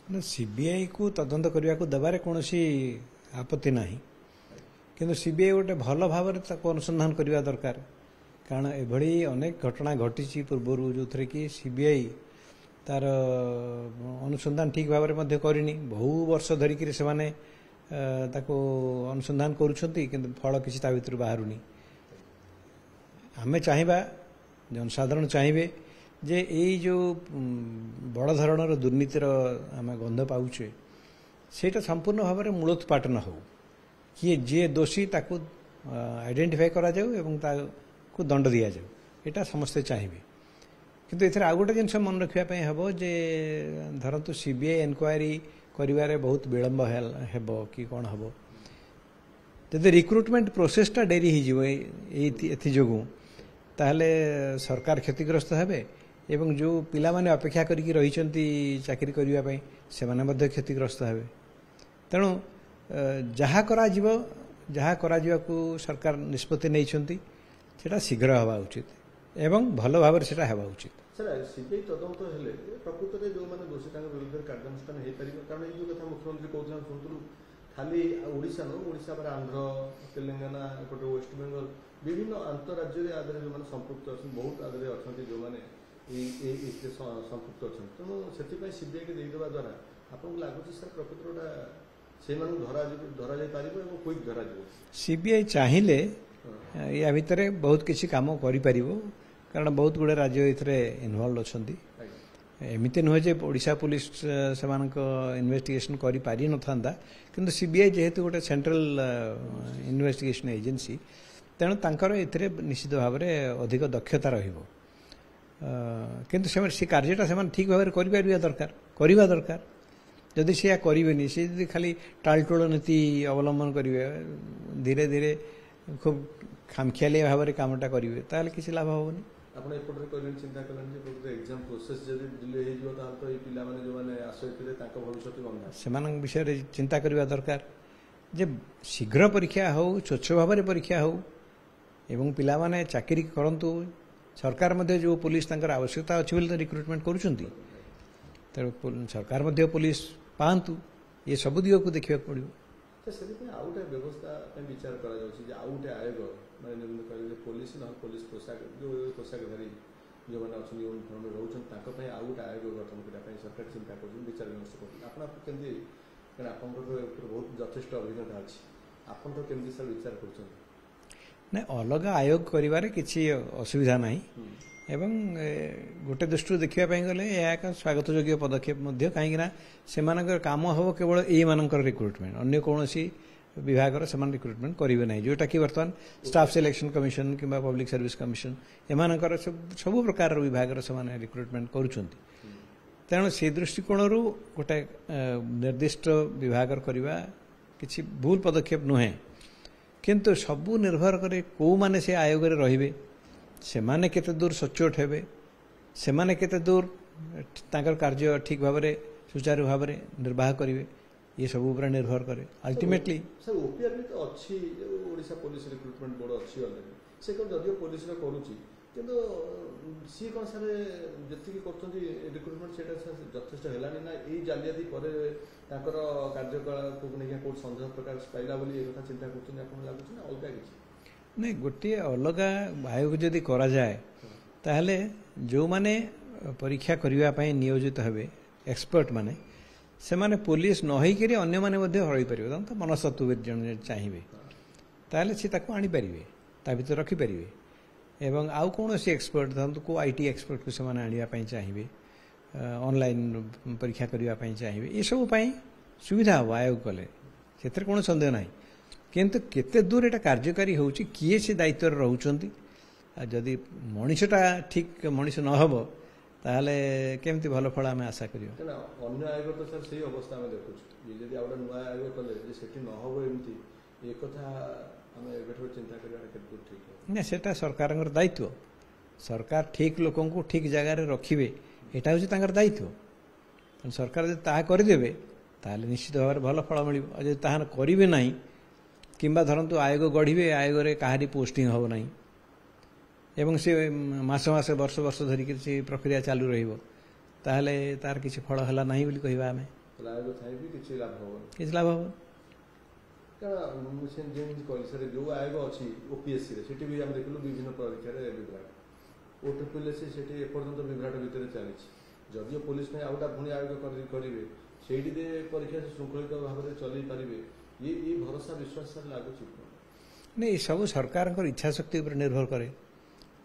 CBI को तदंत करने को देवारे कौन आपत्ति ना किंतु सीबीआई गोटे भल भाव अनुसंधान करने दरकार कारण एभली अनेक घटना घटी पूर्वर जो थे कि सीबीआई तार अनुसंधान ठीक भाव में करनी बहु वर्ष धरिक से अनुसंधान करुँच फल किसी भर बाहरुनी आमे चाहिबा जनसाधारण चाहिए जे यही जो बड़ धरणर दुर्नीतिर आम गंध पाउचे सेटा संपूर्ण भाव में मूलोत्पाटन हो किए जे दोषी ताकू आइडेंटिफाई करा जाऊ एवं ताकू दंड दिया जाऊ एटा समस्ते चाहिए किंतु एथर आ गोटे जिनस मन रखापी हम जे धरतु सीबीआई एनक्वायरी करिवारे बहुत विलंब हेब कि कौन हम जदि रिक्रुटमेंट प्रोसेसटा डेरी हो ताहले सरकार क्षतिग्रस्त हेबे एवं जो पिला माने अपेक्षा करिकी रहिचंती चाकरी करिवा पई से माने मध्ये क्षतिग्रस्त हेबे तेणु जहा करा को सरकार निष्पत्ति नैछंती सेटा शीघ्र हवा उचित एवं भल भाव सेटा हेबा उचित सर सीबीआई तदंत हेले प्रकृत में जो मैंने दोषी विरुद्ध कार्यानुष्ठान हो पार कारण ये कथा मुख्यमंत्री कहते शुणुलु खाली ओडिशा न ओडिशा पर आंध्र तेलंगाना एपटे वेस्ट बेंगल विभिन्न अंतरराज्य आदि जो संपुक्त अच्छा बहुत आदि अच्छा जो मैंने संपुक्त अच्छा तेणु से सीबीआई के देदेवा द्वारा आपको लगुच सर प्रकृत गोटा से धरा जापर क्विक धरा सीबीआई चाहिए या भितर बहुत किसी काम करि परिबो कारण बहुत गुड़े राज्य इनवॉल्व अच्छा एमती नुहे जे ओडिशा पुलिस से इन्वेस्टिगेशन करि पारि न था किंतु सीबीआई जेहेतु गोटे सेंट्रल इन्वेस्टिगेशन एजेंसी तेणु तांकर एथिरे निश्चित भाव में अधिक दक्षता रहिबो किंतु से कार्यटा से ठीक भाव में करवा दरकार जदि से करेनि से जदि खाली टालटोल नीति अवलंबन करेंगे धीरे धीरे खूब खामखियाली भाव में कामटा करेंगे ताहले किसी लाभ हेनी आपण एपटे करें चिंता करें एग्जाम प्रोसेस जब डिले हो तो ये पिला जो मैंने आश्रय भविष्य गंभीर से विषय चिंता करवा दरकार जे शीघ्र परीक्षा हो स्वच्छ भाव में परीक्षा हो एवं पिला माने चाकरी करंतु सरकार मध्य जो पुलिस तांकर आवश्यकता अच्छी बोली तो रिक्रुटमेंट करुँच सरकार मध्य पुलिस पातु ये सब दिग को देखा पड़ो तो से आउटे व्यवस्था विचार करा आयोग मैंने पुलिस न पुलिस पोशाक जो पोशाकधारी जो मैंने अच्छा यूनिफर्म रोच आउटे आयोग गठन करने सरकार चिंता कर विचार विमर्श करमती आप बहुत यथेष अभिज्ञता अच्छी आप केमती सर विचार कर ना अलग आयोग करिवारे किसी असुविधा नहीं एवं गोटे दृष्टि देखापी गले यह एक स्वागत योग्य पदक्षेप कहीं से काम हम केवल ये रिक्रुटमेंट अन्य कौन विभाग से रिक्रुटमेंट करेंगे ना जोटा कि बर्तमान स्टाफ सिलेक्शन कमिशन कि पब्लिक सर्विस कमिशन एमानकर सब प्रकार विभाग से रिक्रुटमेंट करुँच तेणु से दृष्टिकोण गोटे निर्दिष्ट विभाग करवा किसी भूल पदक्षेप नुहे किंतु सबू निर्भर करे कौ माने से आयोग रे रहिबे से माने केते दूर सचोट हेबे से माने केते दूर तांकर कार्य ठीक भाव में सुचारू भाव में निर्वाह करेंगे ये सब ऊपर निर्भर करे अल्टीमेटली सर ओपीआर भी तो अच्छी ओडिशा पुलिस रिक्रुटमेंट बोर्ड अच्छी ऑलरेडी से कौन जदियो पुलिस रे करूची किंतु सी कौन सर जति करछंती रिक्रुटमेंट सेटा यथेष्ट हेलानी ना ए जालियाती परे तांकर कार्यकलाप को नहीं कोड संदेह प्रकार पाइला बोली ए कथा चिंता करछन आपन लागुछ ना अलगा किछि नहीं गोटे अलग आयोग जदि करा जाए ताहले जो माने परीक्षा करिवा पई नियोजित हेबे एक्सपर्ट माने से माने पुलिस न होइकरी अन्य माने मध्ये हरई परिबे तो मनस्तत्वविद जन चाहिए ताहले से ताको आनी परिबे ता भीतर रखी परिबे एवं आउ कौन सी एक्सपर्ट धरतु को आईटी एक्सपर्ट को से आने चाहिए ऑनलाइन परीक्षा करने चाहिए ये सब सुविधा हम आयोग कले से कौन सन्देह ना किंतु केते दूर एटा कार्यकारी होउची किए से दायित्व रहउचंती जदि मनीषटा ठीक मनीष न हबो ताहले केमती भल फल आम आशा करियो अन्य आयोग तो सर सही अवस्था में देखुछ ये जदि आउडा नुआ आयोग कले जे सेठी न हबो एमती ए कथा हम एबेठो चिंता करबा केते ठीक ना सेटा सरकार दायित्व सरकार ठीक लोकों को ठीक जगह रखिबे एटा होची तांकर दायित्व सरकार जदि ताहा करदेबे ताहले निश्चित भाव भल फल मिलिबो आ जदि ताहा करिवे नाही किंबा धरतु आयोग गढ़े आयोग रे कहारी पोस्टिंग हम ना एवं से मास मास वर्ष वर्ष धरिक से प्रक्रिया चालू रहिबो ताहले तार किसी फल हला नहीं बोली कहबा आमे ତାହେଲେ ଆୟୋଗ ଥାଇବି କିଛି ଲାଭ ହବନି। କିଛି ଲାଭ ହେବ କାରଣ ମୁଁ ସେ ଯେମିତି କହିଲି ସାର୍ ଯେଉଁ ଆୟୋଗ ଅଛି ଓପିଏସ୍ସିରେ ସେଠି ବି ଆମେ ଦେଖିଲୁ ବିଭିନ୍ନ ପରୀକ୍ଷାରେ ବିଭ୍ରାଟ, ଓଟିପିଏସ୍ସି ସେଠି ଏପର୍ଯ୍ୟନ୍ତ ବିଭ୍ରାଟ ଭିତରେ ଚାଲିଛି। ଯଦିଓ ପୋଲିସ ପାଇଁ ଆଉ ଗୋଟେ ପୁଣି ଆୟୋଗ କରିବେ, ସେଇଠି ପରୀକ୍ଷା ଶୃଙ୍ଖଳିତ ଭାବରେ ଚଲେଇ ପାରିବେ, ଏ ଭରସା ବିଶ୍ୱାସ ସାର୍ ଲାଗୁଛି? ନାଇଁ, ଏସବୁ ସରକାରଙ୍କର ଇଚ୍ଛା ଶକ୍ତି ଉପରେ ନିର୍ଭର କରେ।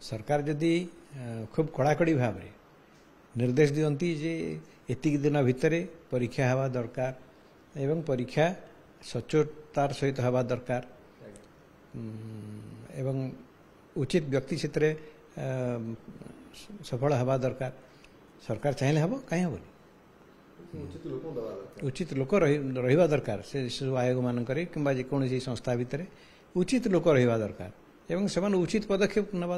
ସରକାର ଯଦି ଖୁବ୍ କଡ଼ାକଡ଼ି ଭାବରେ ନିର୍ଦ୍ଦେଶ ଦିଅନ୍ତି ଯେ ଏତିକି ଦିନ ଭିତରେ ପରୀକ୍ଷା ହେବା ଦରକାର ଏବଂ ପରୀକ୍ଷା ସଚ୍ଚୋଟତାର ସହିତ ହେବା ଦରକାର ଏବଂ ଉଚିତ ବ୍ୟକ୍ତି ସେଥିରେ ସଫଳ ହେବା ଦରକାର, ସରକାର ଚାହିଁଲେ ହେବ, କାହିଁ ହେବନି। ଉଚିତ ଲୋକ ରହିବା ଦରକାର ସେ ସବୁ ଆୟୋଗ ମାନଙ୍କରେ କିମ୍ବା ଯେକୌଣସି ସଂସ୍ଥା ଭିତରେ ଉଚିତ ଲୋକ ରହିବା ଦରକାର ଏବଂ ସେମାନେ ଉଚିତ ପଦକ୍ଷେପ ନେବା